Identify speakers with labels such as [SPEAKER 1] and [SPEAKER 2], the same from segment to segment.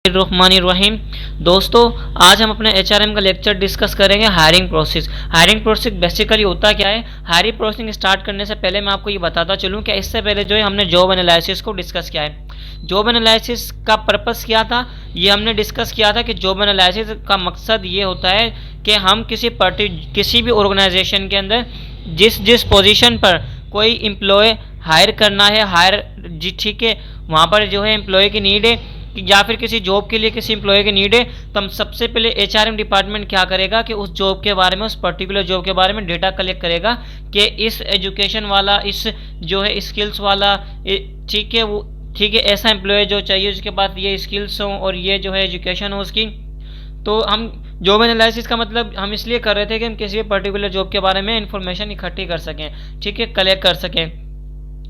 [SPEAKER 1] रहीम। दोस्तों, आज हम अपने एचआरएम का लेक्चर डिस्कस करेंगे hiring process. Hiring process basically होता क्या है। हायरिंग प्रोसेस स्टार्ट करने से पहले मैं आपको ये बताता चलूँ कि इससे पहले जो है हमने जॉब एनालिसिस को डिस्कस किया है। जॉब एनालिसिस का पर्पस क्या था, ये हमने डिस्कस किया था कि जॉब एनालिसिस का मकसद ये होता है कि हम किसी भी ऑर्गेनाइजेशन के अंदर जिस पोजीशन पर कोई एम्प्लॉय हायर करना है, ठीक है, वहाँ पर जो है एम्प्लॉय की नीड है या फिर किसी जॉब के लिए किसी एम्प्लॉय की नीड है, तो हम सबसे पहले एचआरएम डिपार्टमेंट क्या करेगा कि उस जॉब के बारे में, उस पर्टिकुलर जॉब के बारे में डेटा कलेक्ट करेगा कि इस एजुकेशन वाला, इस जो है स्किल्स वाला, ठीक है, ऐसा एम्प्लॉय जो चाहिए उसके पास ये स्किल्स हों और ये जो है एजुकेशन हो उसकी। तो हम जॉब एनालिसिस का मतलब हम इसलिए कर रहे थे कि हम किसी भी पर्टिकुलर जॉब के बारे में इंफॉर्मेशन इकट्ठी कर सकें, ठीक है, कलेक्ट कर सकें।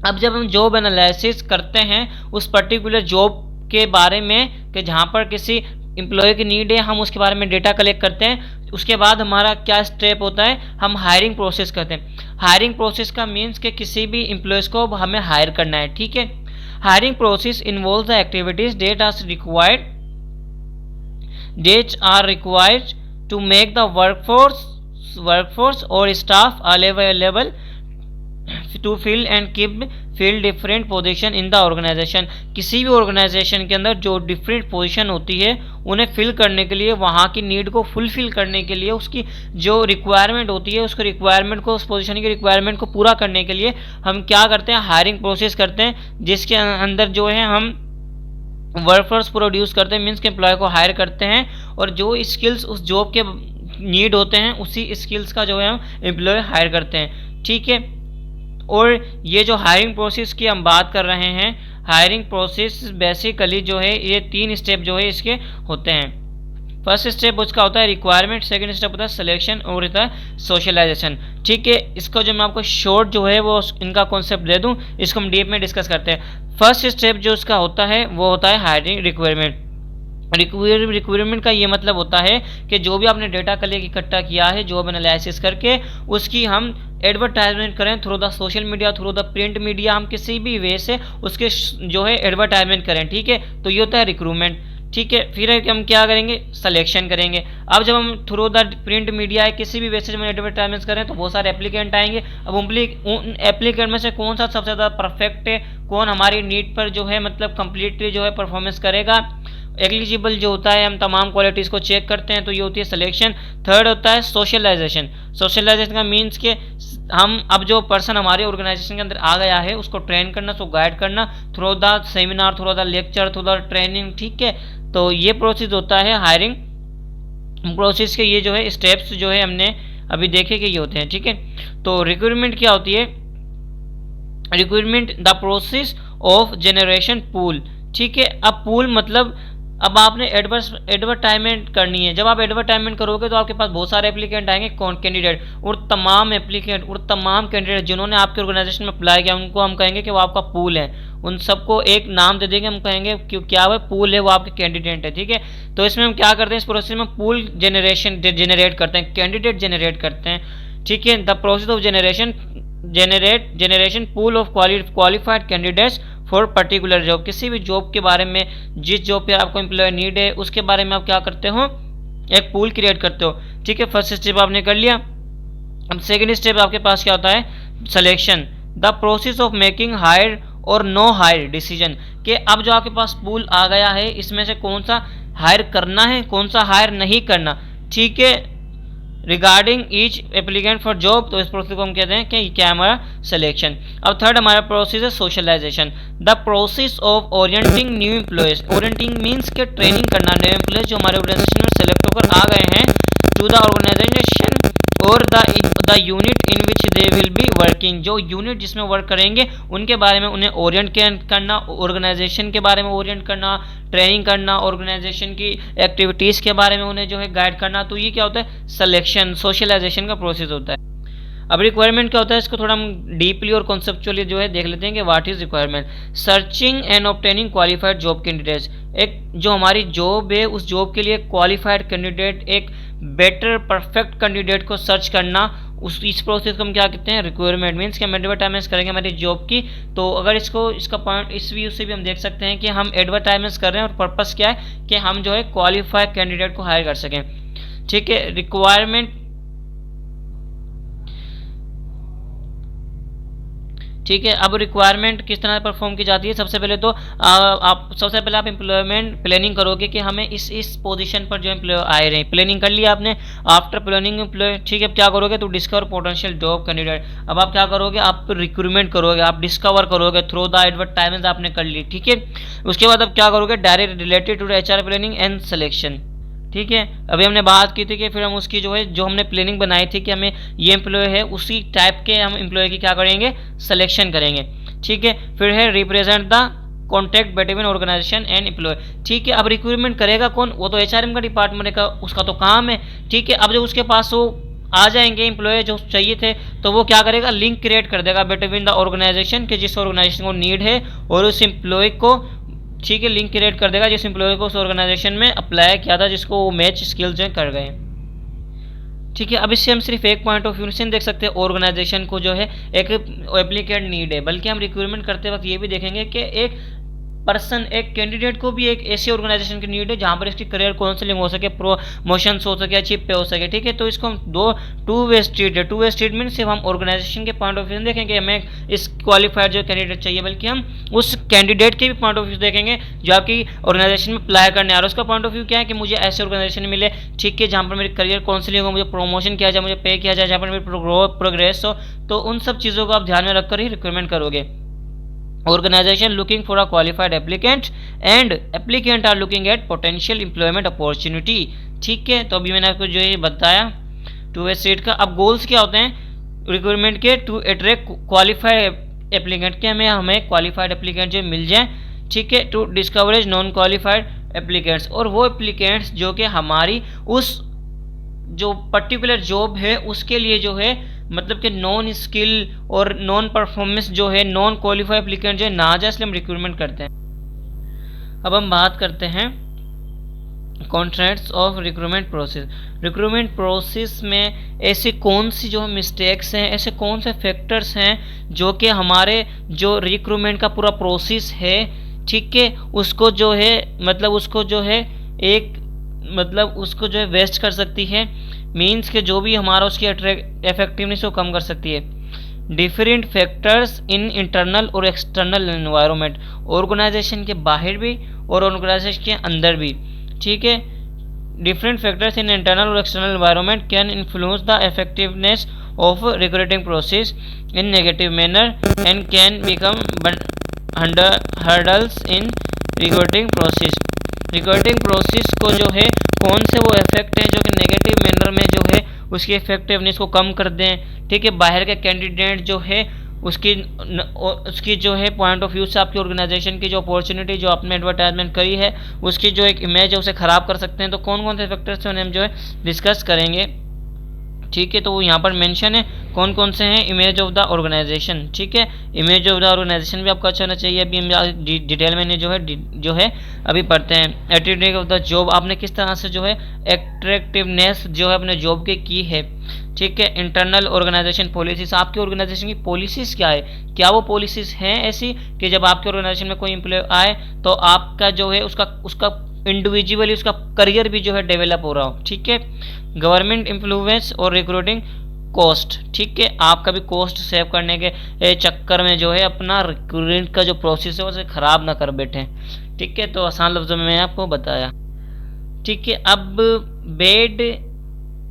[SPEAKER 1] अब जब हम जॉब एनालिसिस करते हैं उस पर्टिकुलर जॉब के बारे में कि जहाँ पर किसी एम्प्लॉय की नीड है, हम उसके बारे में डेटा कलेक्ट करते हैं। उसके बाद हमारा क्या स्टेप होता है, हम हायरिंग प्रोसेस करते हैं। हायरिंग प्रोसेस का मीन्स कि किसी भी एम्प्लॉयज को हमें हायर करना है, ठीक है। Hiring process involve the activities that are required to make the workforce और staff available to fill and keep fill different position in the organisation. किसी भी ऑर्गेनाइजेशन के अंदर जो डिफरेंट पोजीशन होती है उन्हें फिल करने के लिए, वहाँ की नीड को फुलफिल करने के लिए, उसकी जो रिक्वायरमेंट होती है उसको रिक्वायरमेंट को, उस पोजीशन की रिक्वायरमेंट को पूरा करने के लिए हम क्या करते हैं, हायरिंग प्रोसेस करते हैं, जिसके अंदर जो है हम वर्कफोर्स प्रोड्यूस करते हैं, मीन्स के एम्प्लॉय को हायर करते हैं और जो स्किल्स उस जॉब के नीड होते हैं उसी स्किल्स का जो है हम एम्प्लॉय हायर करते हैं, ठीक है। और ये जो हायरिंग प्रोसेस की हम बात कर रहे हैं, हायरिंग प्रोसेस बेसिकली जो है ये 3 स्टेप जो है इसके होते हैं। फर्स्ट स्टेप उसका होता है रिक्वायरमेंट, सेकंड स्टेप होता है सिलेक्शन और होता है सोशलाइजेशन, ठीक है। इसको जो मैं आपको शॉर्ट जो है वो इनका कॉन्सेप्ट दे दूं, इसको हम डीप में डिस्कस करते हैं। फर्स्ट स्टेप जो उसका होता है वो होता है हायरिंग रिक्वायरमेंट। रिक्वायरमेंट का ये मतलब होता है कि जो भी आपने डेटा कलेक्ट इकट्ठा किया है जॉब एनालिसिस करके, उसकी हम एडवर्टाइजमेंट करें through the social media, through the print media, हम किसी भी वे से उसके जो है एडवर्टाइजमेंट करें, ठीक है। तो ये होता है रिक्रूटमेंट, ठीक है। फिर हम क्या करेंगे, सिलेक्शन करेंगे। अब जब हम थ्रू द प्रिंट मीडिया है किसी भी वे से एडवर्टाइजमेंट करें तो बहुत सारे एप्लीकेंट आएंगे। अब उन एप्लीकेंट में से कौन सा सबसे ज़्यादा परफेक्ट है, कौन हमारी नीड पर जो है मतलब कंप्लीटली जो है परफॉर्मेंस करेगा, एलिजिबल जो होता है, हम तमाम क्वालिटीज़ को चेक करते हैं, तो ये होती है सिलेक्शन। थर्ड होता है सोशलाइजेशन। सोशलाइजेशन का मीन्स के हम अब जो पर्सन हमारे ऑर्गेनाइजेशन के अंदर आ गया है उसको ट्रेन करना, उसको गाइड करना through the seminar, through the lecture, through the training, ठीक है। तो ये प्रोसेस होता है हायरिंग प्रोसेस के। ये जो है स्टेप्स जो है हमने अभी देखे कि ये होते हैं, ठीक है। तो रिक्रूटमेंट क्या होती है, recruitment the process of generation pool, ठीक है। अब पूल मतलब अब आपने एडवर्टाइजमेंट करनी है। जब आप एडवर्टाइजमेंट करोगे तो आपके पास बहुत सारे एप्लीकेंट आएंगे, कौन कैंडिडेट, और तमाम एप्लीकेंट और तमाम कैंडिडेट जिन्होंने आपके ऑर्गेनाइजेशन में अप्लाई किया उनको हम कहेंगे कि वो आपका पूल है। उन सबको एक नाम दे देंगे, हम कहेंगे कि क्या वो पूल है, वो आपके कैंडिडेट है, ठीक है। तो इसमें हम क्या करते हैं, इस प्रोसेस में पूल जनरेट करते हैं, कैंडिडेट जनरेट करते हैं, ठीक है। The process of generation pool of qualified candidates for particular job. किसी भी जॉब के बारे में, जिस जॉब पे आपको एम्प्लॉय नीड है उसके बारे में आप क्या करते हो, एक पूल क्रिएट करते हो, ठीक है। फर्स्ट स्टेप आपने कर लिया। अब सेकंड स्टेप आपके पास क्या होता है, selection, the process of making hire or no hire decision. कि अब जो आपके पास पूल आ गया है इसमें से कौन सा हायर करना है, कौन सा हायर नहीं करना, ठीक है, regarding each applicant for job. तो इस प्रोसेस को हम कहते हैं कि क्या हमारा सिलेक्शन। अब थर्ड हमारा प्रोसेस है socialisation, the process of orienting new employees. Orienting means के ट्रेनिंग करना न्यू एम्प्लॉयज जो हमारे ऑर्गेनाइजेशन में सेलेक्ट होकर आ गए हैं टू द ऑर्गेनाइजेशन और the unit in which they will be working. जो यूनिट जिसमें वर्क करेंगे उनके बारे में उन्हें ओरिएंट करना, ऑर्गेनाइजेशन के बारे में ओरिएंट करना, ट्रेनिंग करना, ऑर्गेनाइजेशन की एक्टिविटीज़ के बारे में उन्हें जो है गाइड करना। तो ये क्या होता है, सिलेक्शन, सोशलाइजेशन का प्रोसेस होता है। अब रिक्वायरमेंट क्या होता है, इसको थोड़ा हम डीपली और कॉन्सेप्चुअली जो है देख लेते हैं कि what is requirement. Searching and obtaining qualified job candidates. एक जो हमारी जॉब है उस जॉब के लिए क्वालिफाइड कैंडिडेट, एक बेटर परफेक्ट कैंडिडेट को सर्च करना, इस प्रोसेस को हम क्या कहते हैं, रिक्वायरमेंट। मीन्स कि हम एडवर्टाइजमेंट करेंगे हमारी जॉब की, तो अगर इसका पॉइंट इस व्यू से भी हम देख सकते हैं कि हम एडवर्टाइजमेंट कर रहे हैं और पर्पस क्या है कि हम जो है क्वालिफाइड कैंडिडेट को हायर कर सकें। ठीक है, रिक्वायरमेंट, ठीक है। अब रिक्वायरमेंट किस तरह परफॉर्म की जाती है, सबसे पहले तो आप एम्प्लॉयमेंट प्लानिंग करोगे कि हमें इस पोजीशन पर जो एम्प्लॉय आए रहे, प्लानिंग कर लिया आपने। आफ्टर प्लानिंग एम्प्लॉय, ठीक है, अब क्या करोगे, तो डिस्कवर पोटेंशियल जॉब कैंडिडेट। अब आप क्या करोगे, आप रिक्रूटमेंट करोगे, आप डिस्कवर करोगे थ्रू द एडवर्टाइजमेंट आपने कर ली। ठीक है, उसके बाद अब क्या करोगे, direct related to HR planning and selection. ठीक है, अभी हमने बात की थी कि फिर हम उसकी जो है, जो हमने प्लानिंग बनाई थी कि हमें ये एम्प्लॉय है, उसी टाइप के हम एम्प्लॉय की क्या करेंगे, सिलेक्शन करेंगे। ठीक है, फिर है represent the contact between organisation and employee. ठीक है, अब रिक्रूटमेंट करेगा कौन, वो तो एचआरएम का डिपार्टमेंट का, उसका तो काम है। ठीक है, अब जब उसके पास वो आ जाएंगे एम्प्लॉय जो चाहिए थे, तो वो क्या करेगा, लिंक क्रिएट कर देगा बिटवीन द ऑर्गेनाइजेशन के, जिस ऑर्गेनाइजेशन को नीड है, और उस एम्प्लॉय को, ठीक है, लिंक क्रिएट कर देगा जिस एम्प्लॉय को उस ऑर्गेनाइजेशन में अप्लाई किया था, जिसको वो मैच स्किल्स जो कर गए। ठीक है, अब इससे हम सिर्फ एक पॉइंट ऑफ व्यू से देख सकते हैं ऑर्गेनाइजेशन को जो है एक एप्लीकेंट नीड है, बल्कि हम रिक्रूटमेंट करते वक्त ये भी देखेंगे कि एक पर्सन, एक कैंडिडेट को भी एक ऐसी ऑर्गेनाइजेशन की नीड है जहां पर इसकी करियर काउंसलिंग हो सके, प्रमोशन हो सके, अचीव पे हो सके। ठीक है, तो इसको हम टू वे स्ट्रीट है। टू वे स्ट्रीट मीन सिर्फ हम ऑर्गेनाइजेशन के पॉइंट ऑफ व्यू से देखेंगे हमें इस क्वालिफाइड जो कैंडिडेट चाहिए, बल्कि हम उस कैंडिडेट के भी पॉइंट ऑफ व्यू देखेंगे जो आपकी ऑर्गेनाइजेशन में अप्लाई करने आ रहा है। उसका पॉइंट ऑफ व्यू क्या है कि मुझे ऐसे ऑर्गेनाइजेशन मिले, ठीक है, जहाँ पर मेरी करियर काउंसलिंग हो, मुझे प्रमोशन किया जाए, मुझे पे किया जाए, जहाँ पर मेरी प्रोग्रेस हो। तो उन सब चीज़ों को आप ध्यान में रखकर ही रिक्रूटमेंट करोगे। Organization looking for a qualified applicant and applicant are looking at potential employment opportunity। ठीक है, तो अभी मैंने आपको जो ये बताया टू वे स्ट्रीट का। अब गोल्स क्या होते हैं रिक्रूटमेंट के, टू अट्रैक्ट क्वालिफाइड एप्लीकेंट के, हमें क्वालिफाइड एप्लीकेंट जो मिल जाए। ठीक है, टू डिस्कवरेज नॉन क्वालिफाइड एप्लीकेंट्स, और वो एप्लीकेंट्स जो कि हमारी उस जो पर्टिकुलर जॉब है उसके लिए जो है, मतलब कि नॉन स्किल और नॉन परफॉर्मेंस जो है, नॉन क्वालिफाइड एप्लीकेंट जो है ना आ जाए, इसलिए हम रिक्रूटमेंट करते हैं। अब हम बात करते हैं contracts of recruitment process. Recruitment process में ऐसी कौन सी जो मिस्टेक्स हैं, ऐसे कौन से फैक्टर्स हैं जो कि हमारे जो रिक्रूटमेंट का पूरा प्रोसेस है, ठीक है, उसको जो है, मतलब उसको जो है एक, मतलब उसको जो है वेस्ट कर सकती है। मीन्स के जो भी हमारा उसकी इफेक्टिवनेस को कम कर सकती है। डिफरेंट फैक्टर्स इन इंटरनल और एक्सटर्नल एनवायरनमेंट, ऑर्गेनाइजेशन के बाहर भी और ऑर्गेनाइजेशन के अंदर भी। ठीक है, डिफरेंट फैक्टर्स इन इंटरनल और external environment can influence the effectiveness of recruiting process in negative manner and can become hurdles in recruiting process. Recruiting process को जो है कौन से वो इफेक्ट हैं जो कि नेगेटिव मैनर में जो है उसकी इफेक्टिवनेस को कम कर दें। ठीक है, बाहर के कैंडिडेट जो है उसकी जो है पॉइंट ऑफ व्यू से आपकी ऑर्गेनाइजेशन की जो अपॉर्चुनिटी जो आपने एडवर्टाइजमेंट करी है उसकी जो एक इमेज है उसे ख़राब कर सकते हैं। तो कौन कौन से फैक्टर्स हैं हम जो है डिस्कस करेंगे। ठीक है, तो वो यहाँ पर मेंशन है कौन कौन से हैं। इमेज ऑफ द ऑर्गेनाइजेशन, ठीक है, इमेज ऑफ द ऑर्गेनाइजेशन भी आपका अच्छा होना चाहिए। अभी हम डिटेल में जो है अभी पढ़ते हैं। एटीट्यूड ऑफ द जॉब, आपने किस तरह से जो है एट्रैक्टिवनेस जो है अपने जॉब की है। ठीक है, इंटरनल ऑर्गेनाइजेशन पॉलिसीज, आपकी ऑर्गेनाइजेशन की पॉलिसीज क्या है, क्या वो पॉलिसीज हैं ऐसी कि जब आपके ऑर्गेनाइजेशन में कोई एम्प्लॉय आए तो आपका जो है उसका इंडिविजुअली उसका करियर भी जो है डेवलप हो रहा हो। ठीक है, गवर्नमेंट इन्फ्लुएंस और रिक्रूटिंग कॉस्ट, ठीक है, आप कभी कॉस्ट सेव करने के चक्कर में जो है अपना रिक्रूटमेंट का जो प्रोसेस है उसे ख़राब ना कर बैठे। ठीक है, तो आसान लफ्ज़ों में मैंने आपको बताया। ठीक है, अब bad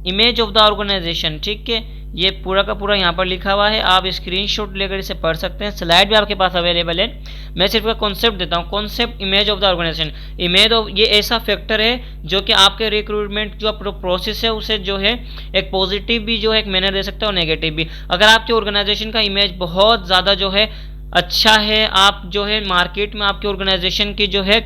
[SPEAKER 1] image of the organisation, ठीक है, ये पूरा का पूरा यहाँ पर लिखा हुआ है, आप स्क्रीनशॉट लेकर इसे पढ़ सकते हैं, स्लाइड भी आपके पास अवेलेबल है। मैं सिर्फ का कॉन्सेप्ट देता हूँ। Concept image of the organisation, image of ये ऐसा फैक्टर है जो कि आपके रिक्रूटमेंट जो प्रोसेस है उसे जो है एक पॉजिटिव भी जो है एक मैनर दे सकता है और नेगेटिव भी। अगर आपके ऑर्गेनाइजेशन का इमेज बहुत ज़्यादा जो है अच्छा है, आप जो है मार्केट में आपकी ऑर्गेनाइजेशन की जो है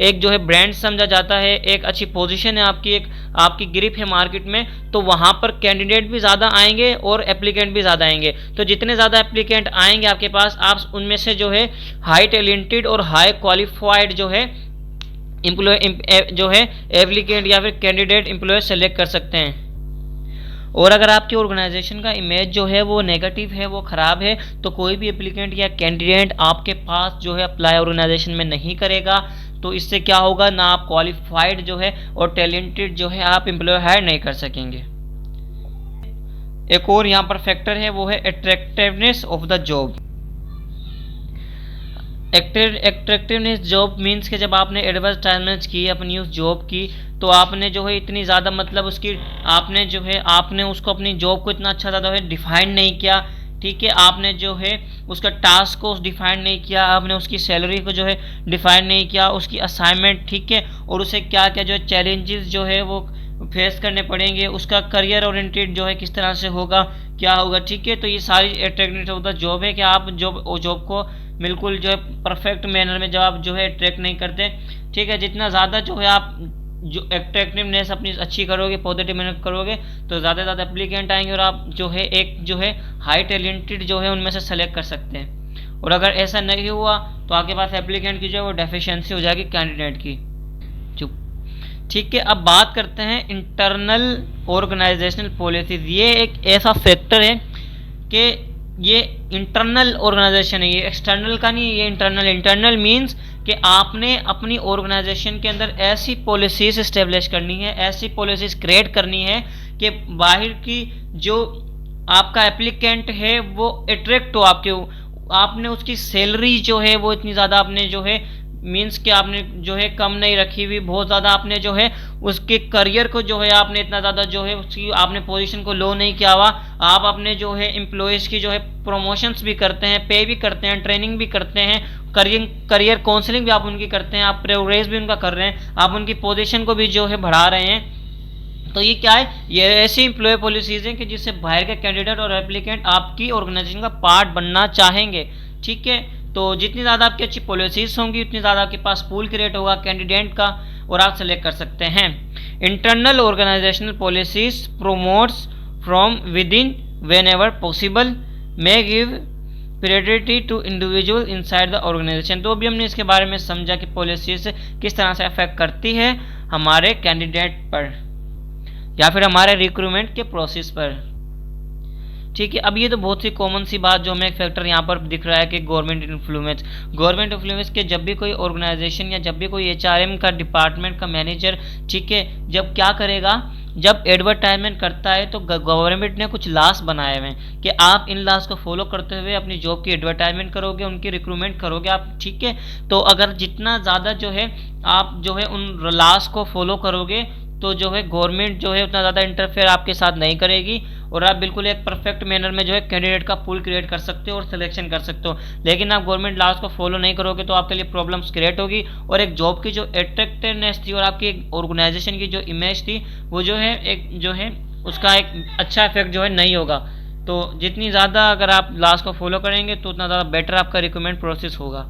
[SPEAKER 1] एक जो है ब्रांड समझा जाता है, एक अच्छी पोजीशन है आपकी, एक आपकी ग्रिप है मार्केट में, तो वहाँ पर कैंडिडेट भी ज़्यादा आएंगे और एप्लीकेंट भी ज़्यादा आएंगे। तो जितने ज़्यादा एप्लीकेंट आएंगे आपके पास, आप उनमें से जो है हाई टैलेंटेड और हाई क्वालिफाइड जो है एम्प्लॉय जो है एप्लीकेंट या फिर कैंडिडेट एम्प्लॉय सेलेक्ट कर सकते हैं। और अगर आपकी ऑर्गेनाइजेशन का इमेज जो है वो नेगेटिव है, वो ख़राब है, तो कोई भी एप्लीकेंट या कैंडिडेट आपके पास जो है अप्लाई ऑर्गेनाइजेशन में नहीं करेगा। तो इससे क्या होगा, ना आप क्वालिफाइड जो है और टैलेंटेड जो है आप एम्प्लॉय हायर नहीं कर सकेंगे। एक और यहाँ पर फैक्टर है, वो है attractiveness of the job. Attractiveness job means कि जब आपने एडवर्टाइजमेंट की अपनी उस जॉब की, तो आपने जो है इतनी ज़्यादा मतलब उसकी आपने उसको अपनी जॉब को इतना अच्छा ज़्यादा है डिफाइन नहीं किया। ठीक है, आपने जो है उसका टास्क को डिफाइन नहीं किया, आपने उसकी सैलरी को जो है डिफाइन नहीं किया, उसकी असाइनमेंट, ठीक है, और उसे क्या क्या जो है चैलेंजेस जो है वो फेस करने पड़ेंगे, उसका करियर ओरिएंटेड जो है किस तरह से होगा, क्या होगा। ठीक है, तो ये सारी अट्रैक्टिवनेस ऑफ द जॉब है कि आप जॉब को बिल्कुल जो है परफेक्ट मैनर में जब आप जो है अट्रैक्ट नहीं करते। ठीक है, जितना ज़्यादा जो है आप जो अट्रैक्टिवनेस अपनी अच्छी करोगे, पॉजिटिव मैनर करोगे, तो ज़्यादा ज़्यादा एप्लीकेंट आएंगे और आप जो है एक जो है हाई टैलेंटेड जो है उनमें से सेलेक्ट कर सकते हैं। और अगर ऐसा नहीं हुआ तो आपके पास एप्लीकेंट की जो है वो डेफिशिएंसी हो जाएगी कैंडिडेट की। ठीक है, अब बात करते हैं इंटरनल ऑर्गेनाइजेशनल पॉलिसीज। ये एक ऐसा फैक्टर है कि ये इंटरनल ऑर्गेनाइजेशन है, ये एक्सटर्नल का नहीं, ये इंटरनल। इंटरनल मीन्स कि आपने अपनी ऑर्गेनाइजेशन के अंदर ऐसी पॉलिसीज इस्टेब्लिश करनी है, ऐसी पॉलिसीज क्रिएट करनी है कि बाहर की जो आपका एप्लीकेंट है वो अट्रैक्ट हो आपने उसकी सैलरी जो है वो इतनी ज़्यादा आपने जो है मीन्स कि आपने जो है कम नहीं रखी हुई, बहुत ज़्यादा आपने जो है उसके करियर को जो है आपने इतना ज़्यादा जो है उसकी आपने पोजीशन को लो नहीं किया हुआ। आप अपने जो है एम्प्लॉयज़ की जो है प्रमोशंस भी करते हैं, पे भी करते हैं, ट्रेनिंग भी करते हैं, करियर काउंसलिंग भी आप उनकी करते हैं, आप प्रोग्रेस भी उनका कर रहे हैं, आप उनकी पोजीशन को भी जो है बढ़ा रहे हैं। तो ये क्या है, ये ऐसी एम्प्लॉय पॉलिसीज़ हैं कि जिससे बाहर के कैंडिडेट और एप्लीकेंट आपकी ऑर्गेनाइजेशन का पार्ट बनना चाहेंगे। ठीक है, तो जितनी ज़्यादा आपकी अच्छी पॉलिसीज होंगी उतनी ज़्यादा आपके पास पूल क्रिएट होगा कैंडिडेट का और आप सेलेक्ट कर सकते हैं। Internal organisational policies promotes from within whenever possible may give priority to individual inside the organisation. तो अभी हमने इसके बारे में समझा कि पॉलिसीज किस तरह से अफेक्ट करती है हमारे कैंडिडेट पर या फिर हमारे रिक्रूटमेंट के प्रोसेस पर। ठीक है, अब ये तो बहुत सी कॉमन सी बात जो हमें एक फैक्टर यहाँ पर दिख रहा है कि गवर्नमेंट इन्फ्लुएंस के जब भी कोई ऑर्गेनाइजेशन या जब भी कोई एचआरएम का डिपार्टमेंट का मैनेजर, ठीक है, जब क्या करेगा, जब एडवर्टाइजमेंट करता है तो गवर्नमेंट ने कुछ लॉस बनाए हुए हैं कि आप इन लॉस को फॉलो करते हुए अपनी जॉब की एडवर्टाइजमेंट करोगे, उनकी रिक्रूटमेंट करोगे आप। ठीक है, तो अगर जितना ज़्यादा जो है आप जो है उन लॉस को फॉलो करोगे तो जो है गवर्नमेंट जो है उतना ज़्यादा इंटरफेयर आपके साथ नहीं करेगी और आप बिल्कुल एक परफेक्ट मैनर में जो है कैंडिडेट का पूल क्रिएट कर सकते हो और सिलेक्शन कर सकते हो। लेकिन आप गवर्नमेंट लॉज को फॉलो नहीं करोगे तो आपके लिए प्रॉब्लम्स क्रिएट होगी और एक जॉब की जो अट्रैक्टिवनेस थी और आपकी एक ऑर्गेनाइजेशन की जो इमेज थी वो जो है एक जो है उसका एक अच्छा इफेक्ट जो है नहीं होगा। तो जितनी ज़्यादा अगर आप लॉज को फॉलो करेंगे तो उतना ज़्यादा बेटर आपका रिक्रूटमेंट प्रोसेस होगा।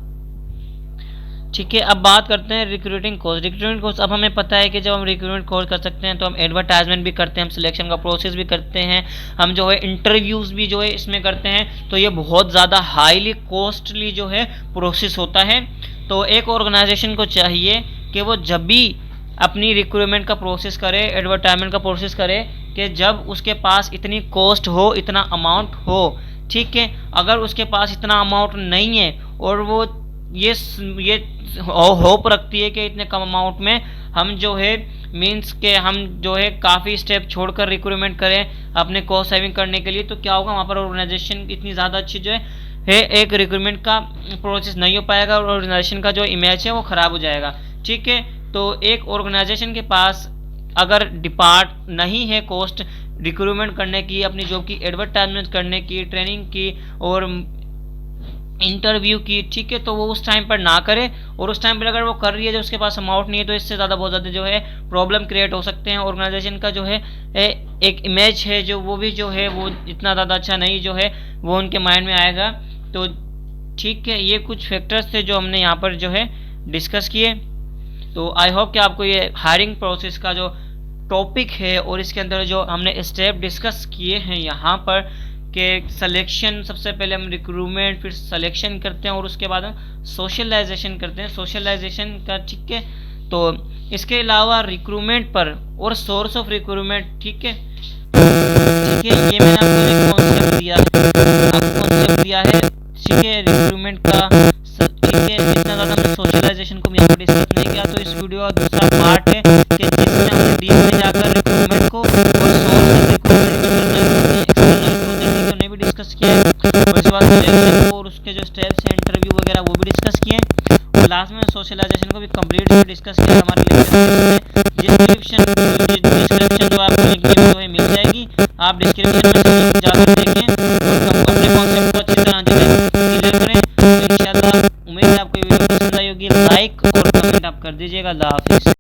[SPEAKER 1] ठीक है, अब बात करते हैं रिक्रूटिंग कोर्स। अब हमें पता है कि जब हम रिक्रूटमेंट कोर्स कर सकते हैं तो हम एडवर्टाइजमेंट भी करते हैं, हम सिलेक्शन का प्रोसेस भी करते हैं, हम जो है इंटरव्यूज़ भी जो है इसमें करते हैं। तो ये बहुत ज़्यादा हाईली कॉस्टली जो है प्रोसेस होता है। तो एक ऑर्गेनाइजेशन को चाहिए कि वो जब भी अपनी रिक्रूटमेंट का प्रोसेस करे, एडवर्टाइजमेंट का प्रोसेस करे, कि जब उसके पास इतनी कॉस्ट हो, इतना अमाउंट हो। ठीक है, अगर उसके पास इतना अमाउंट नहीं है और वो ये होप रखती है कि इतने कम अमाउंट में हम जो है मींस के हम जो है काफ़ी स्टेप छोड़कर रिक्रूटमेंट करें अपने कॉस्ट सेविंग करने के लिए, तो क्या होगा, वहाँ पर ऑर्गेनाइजेशन इतनी ज़्यादा अच्छी जो है एक रिक्रूटमेंट का प्रोसेस नहीं हो पाएगा और ऑर्गेनाइजेशन का जो इमेज है वो ख़राब हो जाएगा। ठीक है, तो एक ऑर्गेनाइजेशन के पास अगर डिपार्ट नहीं है कॉस्ट रिक्रूटमेंट करने की, अपनी जॉब की एडवर्टाइजमेंट करने की, ट्रेनिंग की और इंटरव्यू की, ठीक है, तो वो उस टाइम पर ना करे। और उस टाइम पर अगर वो कर रही है जो उसके पास अमाउंट नहीं है तो इससे ज़्यादा बहुत ज़्यादा जो है प्रॉब्लम क्रिएट हो सकते हैं। ऑर्गेनाइजेशन का जो है एक इमेज है जो वो भी जो है वो इतना ज़्यादा अच्छा नहीं जो है वो उनके माइंड में आएगा। तो ठीक है, ये कुछ फैक्टर्स थे जो हमने यहाँ पर जो है डिस्कस किए। तो आई होप कि आपको ये हायरिंग प्रोसेस का जो टॉपिक है और इसके अंदर जो हमने स्टेप डिस्कस किए हैं यहाँ पर कि सिलेक्शन, सबसे पहले हम रिक्रूटमेंट, फिर सिलेक्शन करते हैं और उसके बाद हम सोशलाइजेशन करते हैं। सोशलाइजेशन का, ठीक है, तो इसके अलावा रिक्रूटमेंट पर और सोर्स ऑफ रिक्रूटमेंट, ठीक है, ये मैंने आपको एक कॉन्सेप्ट दिया है, ठीक है, रिक्रूटमेंट का, ठीक है। इतना ज़्यादा हमने सोशलाइजेशन को भी यहाँ पर डिस्कस नहीं किया, तो इस वीडियो का दूसरा पार्ट है कि जिसमें हमने डीप में जाकर रिक्रूटमेंट को और सोर्स ऑफ रिक्रूटमेंट एक्सटर्नल को भी डिस्कस किया है, और इसके बाद सिलेक्शन को और उसके जो स्टेप्स हैं इंटरव्यू वगैरह वो भी डिस्कस किए हैं, और लास्ट में सोशलाइजेशन को भी कंप्लीट डिस्कस किया है हमारे लेक्चर में। डिस्क्रिप्शन जो आपको लिंक जो है मिल जाएगी, आप डिस्क्रिप्शन में